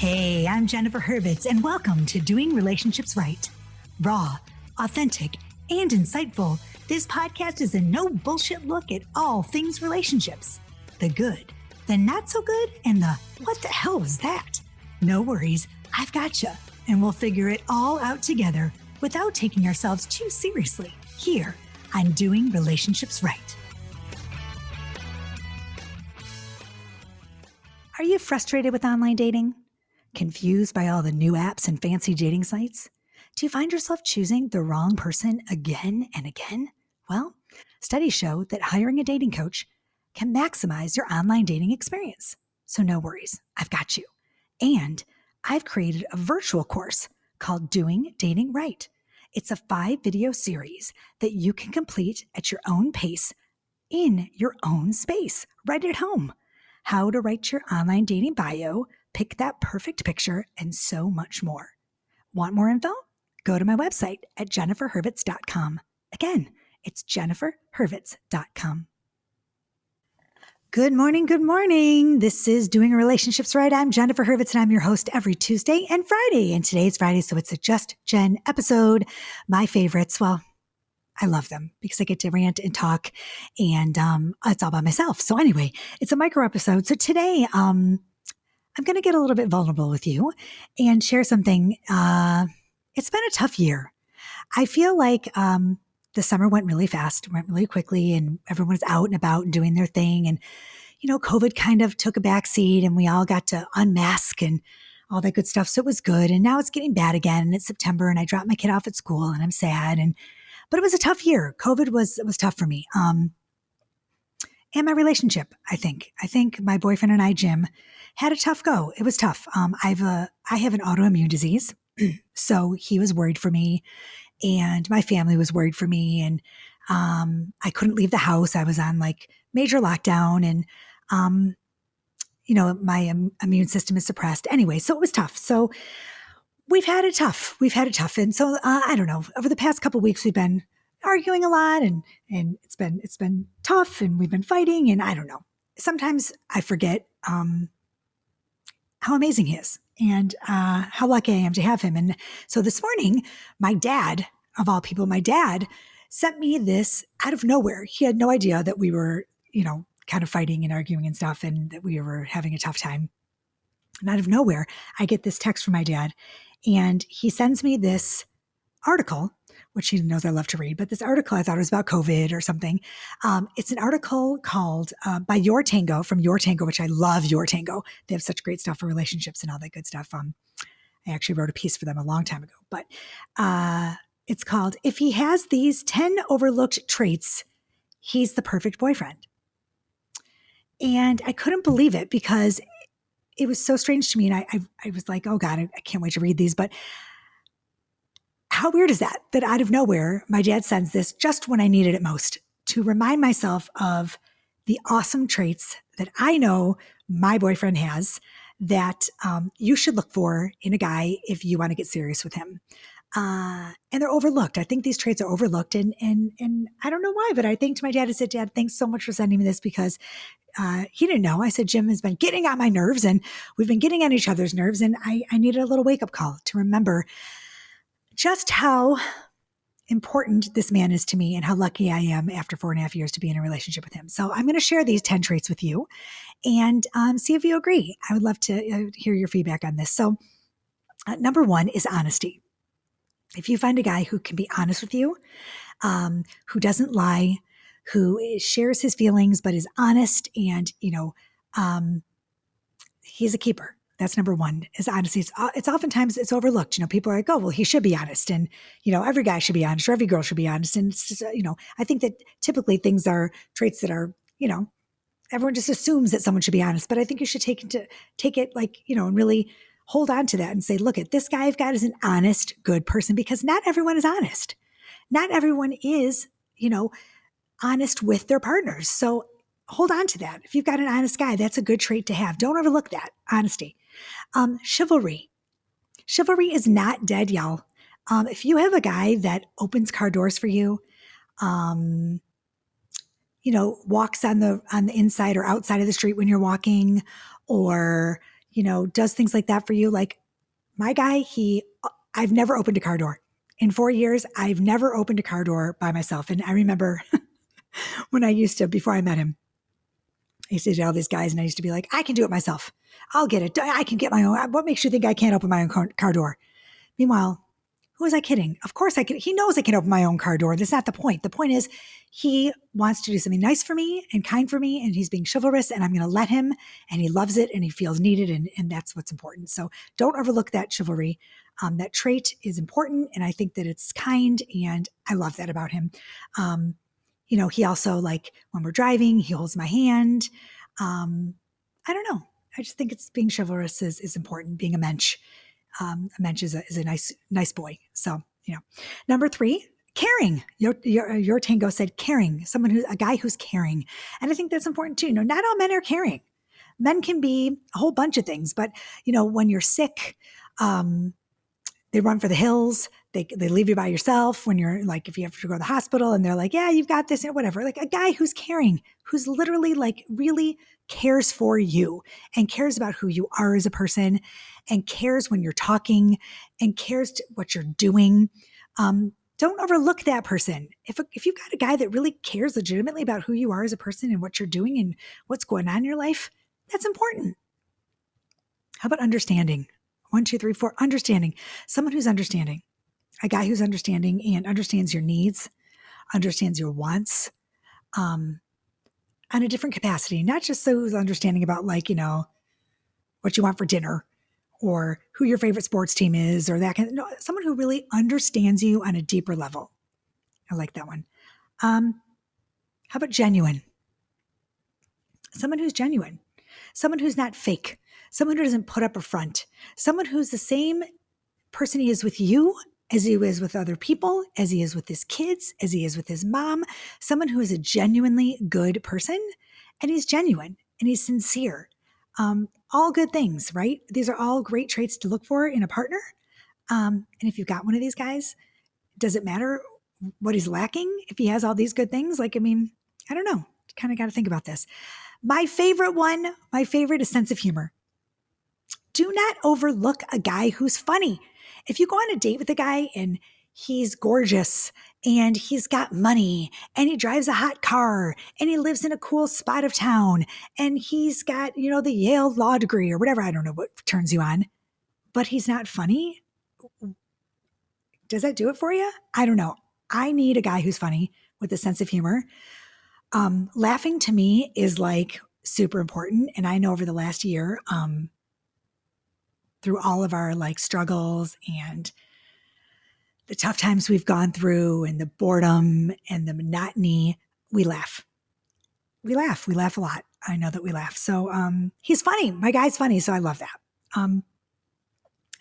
Hey, I'm Jennifer Hurvitz, and welcome to Doing Relationships Right. Raw, authentic, and insightful, this podcast is a no bullshit look at all things relationships. The good, the not so good, and the what the hell was that? No worries, I've got you, and we'll figure it all out together without taking ourselves too seriously here on Doing Relationships Right. Are you frustrated with online dating? Confused by all the new apps and fancy dating sites? Do you find yourself choosing the wrong person again and again? Well, studies show that hiring a dating coach can maximize your online dating experience. So no worries, I've got you. And I've created a virtual course called Doing Dating Right. It's a 5-video series that you can complete at your own pace in your own space, right at home. How to write your online dating bio, pick that perfect picture, and so much more. Want more info? Go to my website at jenniferhurvitz.com. Again, it's jenniferhurvitz.com. Good morning, good morning. This is Doing Relationships Right. I'm Jennifer Hurvitz, and I'm your host every Tuesday and Friday. And today's Friday, so it's a Just Jen episode. My favorites, well, I love them because I get to rant and talk, and it's all by myself. So anyway, it's a micro episode. So today, I'm going to get a little bit vulnerable with you and share something. It's been a tough year. I feel like the summer went really fast, went really quickly, and everyone was out and about and doing their thing. And, you know, COVID kind of took a backseat, and we all got to unmask and all that good stuff. So it was good. And now it's getting bad again. And it's September, and I dropped my kid off at school, and I'm sad. But it was a tough year. COVID was tough for me. And my relationship, I think my boyfriend and I, Jim, had a tough go. It was tough. I have an autoimmune disease. So he was worried for me, and my family was worried for me. And I couldn't leave the house. I was on like major lockdown, and, my immune system is suppressed. Anyway, so it was tough. So we've had it tough. And so, I don't know, over the past couple of weeks, we've been arguing a lot, and it's been tough, and we've been fighting, and I don't know. Sometimes I forget, how amazing he is, and, how lucky I am to have him. And so this morning, my dad, of all people, sent me this out of nowhere. He had no idea that we were, kind of fighting and arguing and stuff, and that we were having a tough time. And out of nowhere, I get this text from my dad, and he sends me this article, which he knows I love to read, but this article, I thought it was about COVID or something. It's an article called by Your Tango, from Your Tango, which I love Your Tango. They have such great stuff for relationships and all that good stuff. I actually wrote a piece for them a long time ago, but it's called, If He Has These 10 Overlooked Traits, He's the Perfect Boyfriend. And I couldn't believe it because it was so strange to me. And I was like, oh God, I can't wait to read these. But how weird is that out of nowhere, my dad sends this just when I needed it most, to remind myself of the awesome traits that I know my boyfriend has that you should look for in a guy if you want to get serious with him. And they're overlooked. I think these traits are overlooked. And I don't know why, but I think to my dad, I said, Dad, thanks so much for sending me this, because he didn't know. I said, Jim has been getting on my nerves, and we've been getting on each other's nerves. And I needed a little wake-up call to remember just how important this man is to me, and how lucky I am after 4.5 years to be in a relationship with him. So I'm going to share these 10 traits with you and see if you agree. I would love to hear your feedback on this. So number 1 is honesty. If you find a guy who can be honest with you, who doesn't lie, who shares his feelings but is honest, and, he's a keeper. That's number 1, is honesty. It's oftentimes it's overlooked. People are like, oh, well, he should be honest. And, every guy should be honest, or every girl should be honest. And it's just, I think that typically things are traits that are, everyone just assumes that someone should be honest. But I think you should take it like, and really hold on to that and say, look, at this guy I've got is an honest, good person, because not everyone is honest. Not everyone is, honest with their partners. So hold on to that. If you've got an honest guy, that's a good trait to have. Don't overlook that, honesty. Chivalry. Chivalry is not dead, y'all. If you have a guy that opens car doors for you, walks on the inside or outside of the street when you're walking, or, does things like that for you. Like my guy, I've never opened a car door. In 4 years, I've never opened a car door by myself. And I remember when before I met him, I used to date all these guys and I used to be like, I can do it myself. I'll get it. I can get my own. What makes you think I can't open my own car door? Meanwhile, who was I kidding? Of course I can. He knows I can open my own car door. That's not the point. The point is he wants to do something nice for me and kind for me, and he's being chivalrous, and I'm going to let him, and he loves it, and he feels needed, and that's what's important. So don't overlook that chivalry. That trait is important, and I think that it's kind, and I love that about him. He also, like, when we're driving, he holds my hand. I don't know. I just think being chivalrous is important, being a mensch. A mensch is a nice boy. So, Number 3, caring. Your tango said caring, a guy who's caring. And I think that's important too. Not all men are caring. Men can be a whole bunch of things, but when you're sick, they run for the hills. They leave you by yourself when you're like, if you have to go to the hospital and they're like, yeah, you've got this or whatever. Like a guy who's caring, who's literally like really cares for you and cares about who you are as a person and cares when you're talking and cares what you're doing. Don't overlook that person. If you've got a guy that really cares legitimately about who you are as a person and what you're doing and what's going on in your life, that's important. How about understanding? 1, 2, 3, 4, understanding. Someone who's understanding. A guy who's understanding and understands your needs, understands your wants, on a different capacity. Not just so who's understanding about what you want for dinner or who your favorite sports team is or that kind of, no, someone who really understands you on a deeper level. I like that one. How about genuine? Someone who's genuine. Someone who's not fake. Someone who doesn't put up a front. Someone who's the same person he is with you as he is with other people, as he is with his kids, as he is with his mom. Someone who is a genuinely good person, and he's genuine and he's sincere. All good things, right? These are all great traits to look for in a partner. And if you've got one of these guys, does it matter what he's lacking if he has all these good things? I don't know. Kind of got to think about this. My favorite is sense of humor. Do not overlook a guy who's funny. If you go on a date with a guy and he's gorgeous and he's got money and he drives a hot car and he lives in a cool spot of town and he's got, the Yale law degree or whatever, I don't know what turns you on, but he's not funny. Does that do it for you? I don't know. I need a guy who's funny with a sense of humor. Laughing to me is like super important. And I know over the last year, through all of our struggles and the tough times we've gone through and the boredom and the monotony, we laugh. We laugh a lot. I know that we laugh. So he's funny. My guy's funny. So I love that. How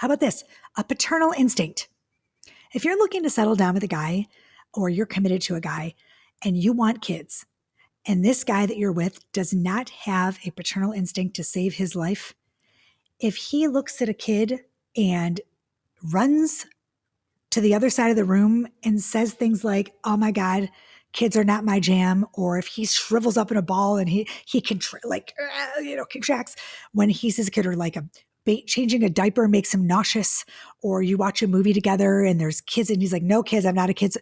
about this? A paternal instinct. If you're looking to settle down with a guy or you're committed to a guy and you want kids and this guy that you're with does not have a paternal instinct to save his life, if he looks at a kid and runs to the other side of the room and says things like, oh my God, kids are not my jam, or if he shrivels up in a ball and he contracts when he sees a kid, or changing a diaper makes him nauseous, or you watch a movie together and there's kids and he's like, no kids, I'm not a kid.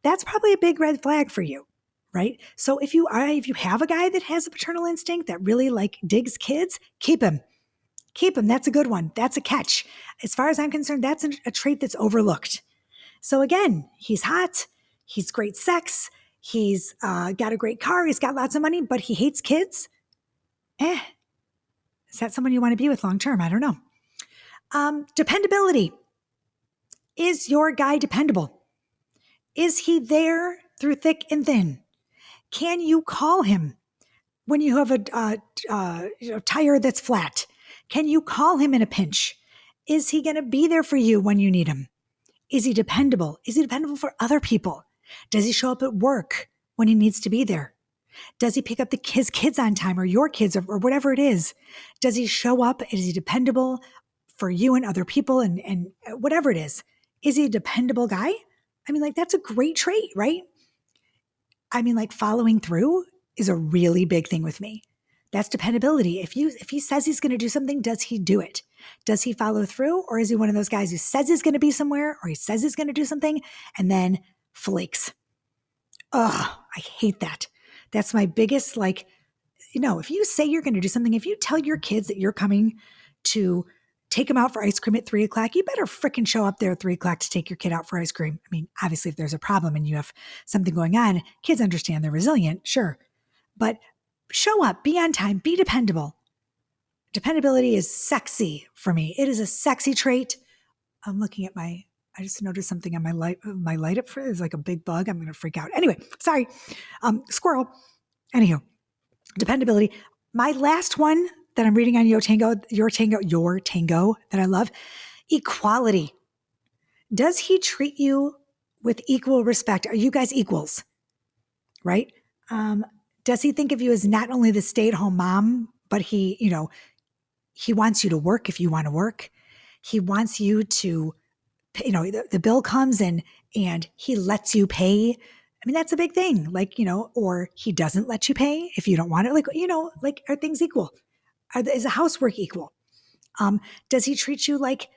That's probably a big red flag for you, right? So if you have a guy that has a paternal instinct that really digs kids, keep him. Keep him. That's a good one. That's a catch. As far as I'm concerned, that's a trait that's overlooked. So again, he's hot. He's great sex. He's got a great car. He's got lots of money, but he hates kids. Is that someone you want to be with long term? I don't know. Dependability. Is your guy dependable? Is he there through thick and thin? Can you call him when you have a tire that's flat? Can you call him in a pinch? Is he going to be there for you when you need him? Is he dependable? Is he dependable for other people? Does he show up at work when he needs to be there? Does he pick up his kids on time, or your kids, or whatever it is? Does he show up? Is he dependable for you and other people and whatever it is? Is he a dependable guy? That's a great trait, right? Following through is a really big thing with me. That's dependability. If he says he's going to do something, does he do it? Does he follow through? Or is he one of those guys who says he's going to be somewhere or he says he's going to do something and then flakes? Oh, I hate that. That's my biggest, if you say you're going to do something, if you tell your kids that you're coming to take them out for ice cream at 3:00, you better freaking show up there at 3:00 to take your kid out for ice cream. I mean, obviously if there's a problem and you have something going on, kids understand they're resilient, sure. But show up, be on time, be dependable. Dependability is sexy for me. It is a sexy trait. I'm looking at I just noticed something on my light up. It's like a big bug. I'm going to freak out. Anyway, sorry. Squirrel. Anywho, dependability. My last one that I'm reading on Your Tango that I love, equality. Does he treat you with equal respect? Are you guys equals? Right? Does he think of you as not only the stay-at-home mom, but he wants you to work if you want to work. He wants you to, the bill comes and he lets you pay. I mean, that's a big thing. Or he doesn't let you pay if you don't want it. Are things equal? Is the housework equal? Does he treat you like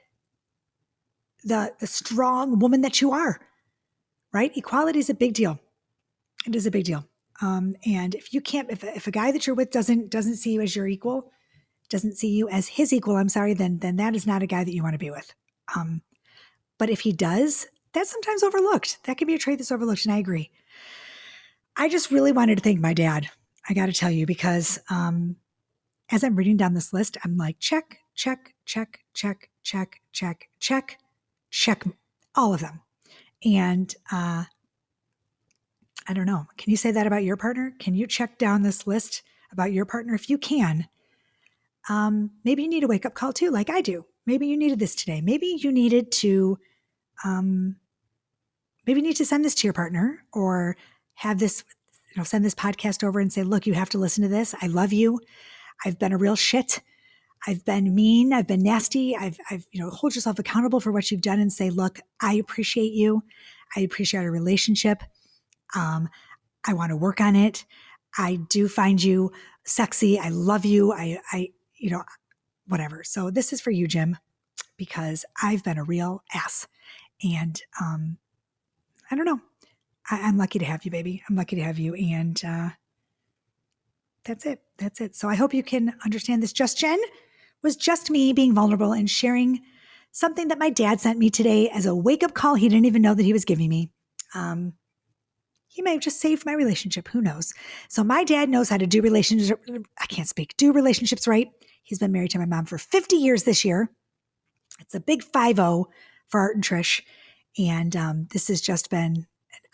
the strong woman that you are? Right? Equality is a big deal. It is a big deal. And if a guy that you're with doesn't see you as your equal, doesn't see you as his equal, then that is not a guy that you want to be with. But if he does, that's sometimes overlooked. That can be a trait that's overlooked, and I agree. I just really wanted to thank my dad, I got to tell you, because as I'm reading down this list, I'm like, check, check, check, check, check, check, check, check, all of them. And I don't know. Can you say that about your partner? Can you check down this list about your partner? If you can, maybe you need a wake-up call too, like I do. Maybe you needed this today. Maybe you needed to, send this to your partner or have this, send this podcast over and say, look, you have to listen to this. I love you. I've been a real shit. I've been mean. I've been nasty. I've hold yourself accountable for what you've done and say, look, I appreciate you. I appreciate our relationship. I want to work on it. I do find you sexy. I love you. Whatever. So this is for you, Jim, because I've been a real ass. And I don't know. I'm lucky to have you, baby. I'm lucky to have you. And that's it. That's it. So I hope you can understand this. Just Jen was just me being vulnerable and sharing something that my dad sent me today as a wake-up call he didn't even know that he was giving me. He may have just saved my relationship. Who knows? So my dad knows how to do relationships. Do relationships right. He's been married to my mom for 50 years this year. It's a big 5-0 for Art and Trish. And this has just been an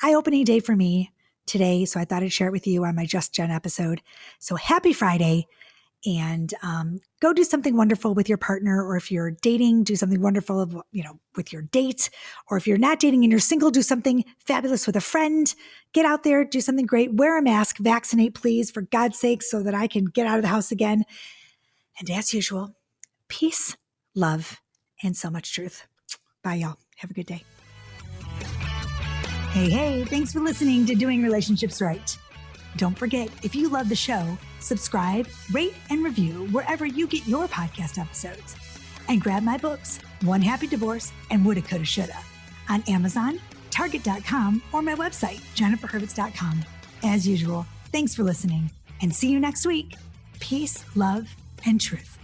eye-opening day for me today. So I thought I'd share it with you on my Just Jen episode. So happy Friday. And go do something wonderful with your partner, or if you're dating, do something wonderful, with your date, or if you're not dating and you're single, do something fabulous with a friend. Get out there, do something great, wear a mask, vaccinate, please, for God's sake, so that I can get out of the house again. And as usual, peace, love, and so much truth. Bye, y'all. Have a good day. Hey, thanks for listening to Doing Relationships Right. Don't forget, if you love the show, subscribe, rate, and review wherever you get your podcast episodes. And grab my books, One Happy Divorce and Woulda, Coulda, Shoulda, on Amazon, Target.com, or my website, JenniferHurvitz.com. As usual, thanks for listening, and see you next week. Peace, love, and truth.